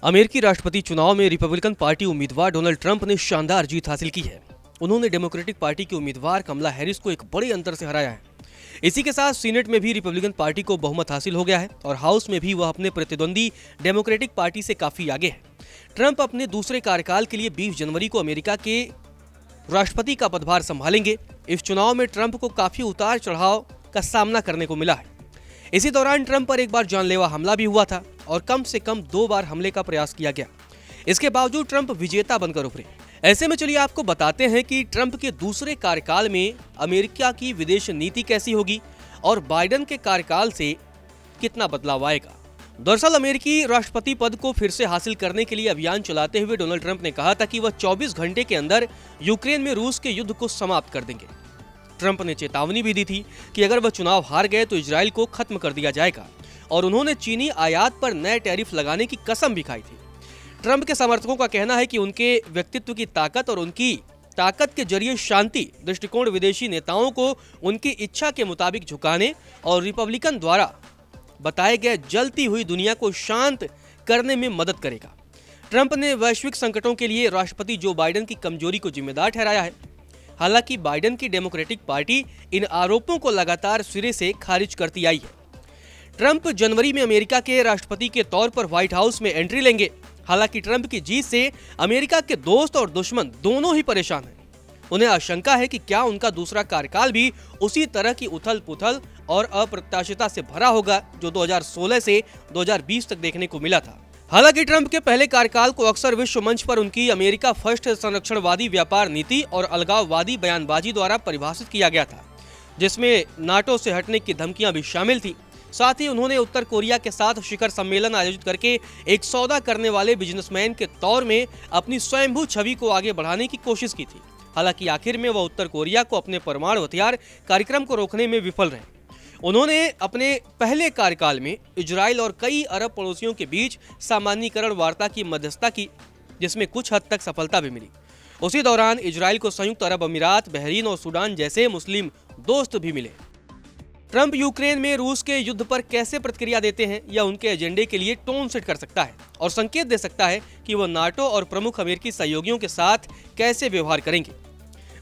अमेरिकी राष्ट्रपति चुनाव में रिपब्लिकन पार्टी उम्मीदवार डोनाल्ड ट्रंप ने शानदार जीत हासिल की है। उन्होंने डेमोक्रेटिक पार्टी की उम्मीदवार कमला हैरिस को एक बड़े अंतर से हराया है। इसी के साथ सीनेट में भी रिपब्लिकन पार्टी को बहुमत हासिल हो गया है और हाउस में भी वह अपने प्रतिद्वंदी डेमोक्रेटिक पार्टी से काफी आगे है। ट्रंप अपने दूसरे कार्यकाल के लिए 20 जनवरी को अमेरिका के राष्ट्रपति का पदभार संभालेंगे। इस चुनाव में ट्रंप को काफी उतार चढ़ाव का सामना करने को मिला है। इसी दौरान ट्रंप पर एक बार जानलेवा हमला भी हुआ था और कम से कम 2 बार हमले का प्रयास किया गया। इसके बावजूद ट्रंप विजेता बनकर उभरे। ऐसे में चलिए आपको बताते हैं कि ट्रंप के दूसरे कार्यकाल में अमेरिका की विदेश नीति कैसी होगी और बाइडेन के कार्यकाल से कितना बदलाव आएगा। दरअसल अमेरिकी राष्ट्रपति पद को फिर से हासिल करने के लिए अभियान चलाते हुए डोनाल्ड ट्रंप ने कहा था कि वह 24 घंटे के अंदर यूक्रेन में रूस के युद्ध को समाप्त कर देंगे। ट्रंप ने चेतावनी भी दी थी कि अगर वह चुनाव हार गए तो इजराइल को खत्म कर दिया जाएगा और उन्होंने चीनी आयात पर नए टैरिफ लगाने की कसम भी खाई थी। ट्रंप के समर्थकों का कहना है कि उनके व्यक्तित्व की ताकत और उनकी ताकत के जरिए शांति दृष्टिकोण विदेशी नेताओं को उनकी इच्छा के मुताबिक झुकाने और रिपब्लिकन द्वारा बताए गए जलती हुई दुनिया को शांत करने में मदद करेगा। ट्रंप ने वैश्विक संकटों के लिए राष्ट्रपति जो बाइडेन की कमजोरी को जिम्मेदार ठहराया है। हालांकि बाइडेन की डेमोक्रेटिक पार्टी इन आरोपों को लगातार सिरे से खारिज करती आई है। ट्रंप जनवरी में अमेरिका के राष्ट्रपति के तौर पर व्हाइट हाउस में एंट्री लेंगे। हालांकि ट्रंप की जीत से अमेरिका के दोस्त और दुश्मन दोनों ही परेशान हैं। उन्हें आशंका है कि क्या उनका दूसरा कार्यकाल भी उसी तरह की उथल-पुथल और अप्रत्याशितता से भरा होगा जो 2016 से 2020 तक देखने को मिला था। हालांकि ट्रंप के पहले कार्यकाल को अक्सर विश्व मंच पर उनकी अमेरिका फर्स्ट संरक्षणवादी व्यापार नीति और अलगाववादी बयानबाजी द्वारा परिभाषित किया गया था, जिसमें नाटो से हटने की धमकियां भी शामिल थी। साथ ही उन्होंने उत्तर कोरिया के साथ शिखर सम्मेलन आयोजित करके एक सौदा करने वाले बिजनेसमैन के तौर में अपनी स्वयंभू छवि को आगे बढ़ाने की कोशिश की थी। हालांकि आखिर में वह उत्तर कोरिया को अपने परमाणु हथियार कार्यक्रम को रोकने में विफल रहे। उन्होंने अपने पहले कार्यकाल में इजराइल और कई अरब पड़ोसियों के बीच सामान्यीकरण वार्ता की मध्यस्थता की, जिसमें कुछ हद तक सफलता भी मिली। उसी दौरान इजराइल को संयुक्त अरब अमीरात, बहरीन और सूडान जैसे मुस्लिम दोस्त भी मिले। ट्रंप यूक्रेन में रूस के युद्ध पर कैसे प्रतिक्रिया देते हैं या उनके एजेंडे के लिए टोन सेट कर सकता है और संकेत दे सकता है कि वह नाटो और प्रमुख अमेरिकी सहयोगियों के साथ कैसे व्यवहार करेंगे।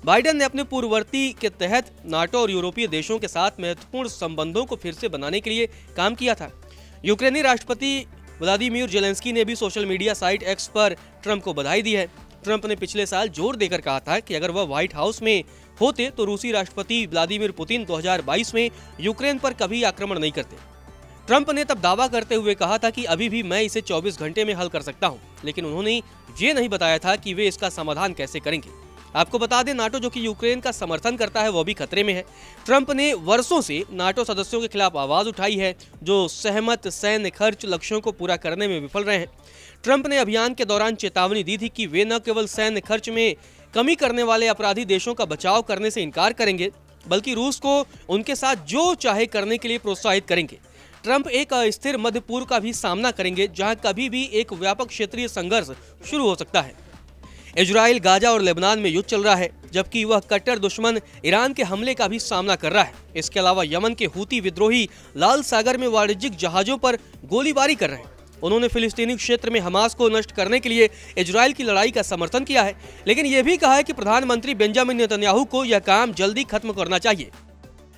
बाइडेन ने अपने पूर्ववर्ती के तहत नाटो और यूरोपीय देशों के साथ महत्वपूर्ण संबंधों को फिर से बनाने के लिए काम किया था। यूक्रेनी राष्ट्रपति व्लादिमीर जेलेंस्की ने भी सोशल मीडिया साइट एक्स पर ट्रंप को बधाई दी है। ट्रंप ने पिछले साल जोर देकर कहा था कि अगर वह व्हाइट हाउस में होते तो रूसी राष्ट्रपति व्लादिमीर पुतिन 2022 में यूक्रेन पर कभी आक्रमण नहीं करते। ट्रंप ने तब दावा करते हुए कहा था कि अभी भी मैं इसे 24 घंटे में हल कर सकता हूं, लेकिन उन्होंने ये नहीं बताया था कि वे इसका समाधान कैसे करेंगे। आपको बता दें, नाटो जो कि यूक्रेन का समर्थन करता है, वह भी खतरे में है। ट्रंप ने वर्षों से नाटो सदस्यों के खिलाफ आवाज उठाई है जो सहमत सैन्य खर्च लक्ष्यों को पूरा करने में विफल रहे हैं। ट्रंप ने अभियान के दौरान चेतावनी दी थी कि वे न केवल सैन्य खर्च में कमी करने वाले अपराधी देशों का बचाव करने से इनकार करेंगे, बल्कि रूस को उनके साथ जो चाहे करने के लिए प्रोत्साहित करेंगे। ट्रंप एक अस्थिर मध्य पूर्व का भी सामना करेंगे, जहां कभी भी एक व्यापक क्षेत्रीय संघर्ष शुरू हो सकता है। इजराइल, गाजा और लेबनान में युद्ध चल रहा है, जबकि वह कट्टर दुश्मन ईरान के हमले का भी सामना कर रहा है। इसके अलावा यमन के हूती विद्रोही लाल सागर में वाणिज्यिक जहाजों पर गोलीबारी कर रहे हैं। उन्होंने फिलिस्तीनी क्षेत्र में हमास को नष्ट करने के लिए इजराइल की लड़ाई का समर्थन किया है, लेकिन यह भी कहा है कि प्रधानमंत्री बेंजामिन नेतन्याहू को यह काम जल्दी खत्म करना चाहिए।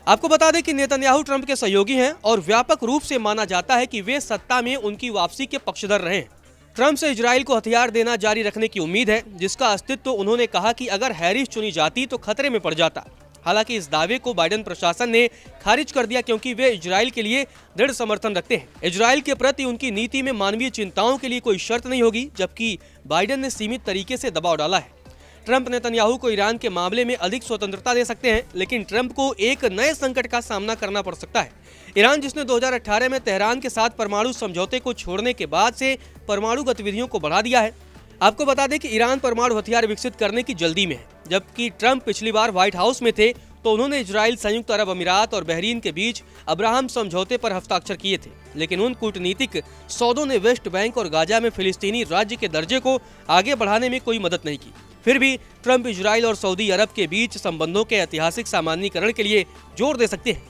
आपको बता दें कि नेतन्याहू ट्रंप के सहयोगी हैं और व्यापक रूप से माना जाता है कि वे सत्ता में उनकी वापसी के पक्षधर रहे हैं। ट्रंप से इजराइल को हथियार देना जारी रखने की उम्मीद है, जिसका अस्तित्व उन्होंने कहा कि अगर हैरिस चुनी जाती तो खतरे में पड़ जाता। हालांकि इस दावे को बाइडेन प्रशासन ने खारिज कर दिया, क्योंकि वे इजराइल के लिए दृढ़ समर्थन रखते हैं। इजराइल के प्रति उनकी नीति में मानवीय चिंताओं के लिए कोई शर्त नहीं होगी, जबकि बाइडेन ने सीमित तरीके से दबाव डाला है। ट्रंप नेतन्याहू को ईरान के मामले में अधिक स्वतंत्रता दे सकते हैं, लेकिन ट्रंप को एक नए संकट का सामना करना पड़ सकता है। ईरान, जिसने 2018 में तेहरान के साथ परमाणु समझौते को छोड़ने के बाद से परमाणु गतिविधियों को बढ़ा दिया है। आपको बता दें कि ईरान परमाणु हथियार विकसित करने की जल्दी में है। जबकि ट्रंप पिछली बार व्हाइट हाउस में थे तो उन्होंने इजराइल, संयुक्त अरब अमीरात और बहरीन के बीच अब्राहम समझौते पर हस्ताक्षर किए थे, लेकिन उन कूटनीतिक सौदों ने वेस्ट बैंक और गाजा में फिलिस्तीनी राज्य के दर्जे को आगे बढ़ाने में कोई मदद नहीं की। फिर भी ट्रंप इजराइल और सऊदी अरब के बीच संबंधों के ऐतिहासिक सामान्यीकरण के लिए जोर दे सकते हैं।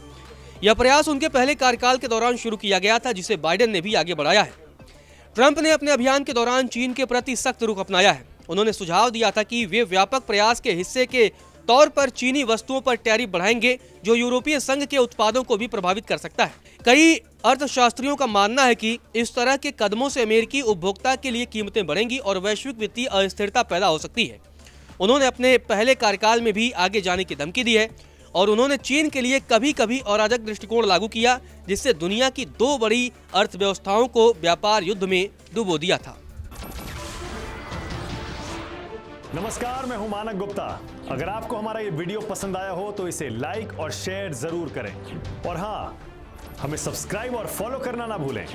यह प्रयास उनके पहले कार्यकाल के दौरान शुरू किया गया था, जिसे बाइडेन ने भी आगे बढ़ाया है। ट्रंप ने अपने अभियान के दौरान चीन के प्रति सख्त रुख अपनाया है। उन्होंने सुझाव दिया था कि वे व्यापक प्रयास के हिस्से के तौर पर चीनी वस्तुओं पर टैरिफ बढ़ाएंगे, जो यूरोपीय संघ के उत्पादों को भी प्रभावित कर सकता है। कई अर्थशास्त्रियों का मानना है कि इस तरह के कदमों से अमेरिकी उपभोक्ता के लिए कीमतें बढ़ेंगी और वैश्विक वित्तीय अस्थिरता पैदा हो सकती है। उन्होंने अपने पहले कार्यकाल में भी आगे जाने की धमकी दी है और उन्होंने चीन के लिए कभी कभी अराजक दृष्टिकोण लागू किया, जिससे दुनिया की दो बड़ी अर्थव्यवस्थाओं को व्यापार युद्ध में डुबो दिया था। नमस्कार, मैं हूं मानक गुप्ता। अगर आपको हमारा ये वीडियो पसंद आया हो तो इसे लाइक और शेयर जरूर करें और हाँ, हमें सब्सक्राइब और फॉलो करना ना भूलें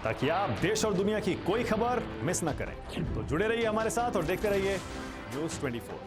ताकि आप देश और दुनिया की कोई खबर मिस ना करें। तो जुड़े रहिए हमारे साथ और देखते रहिए न्यूज़ 24।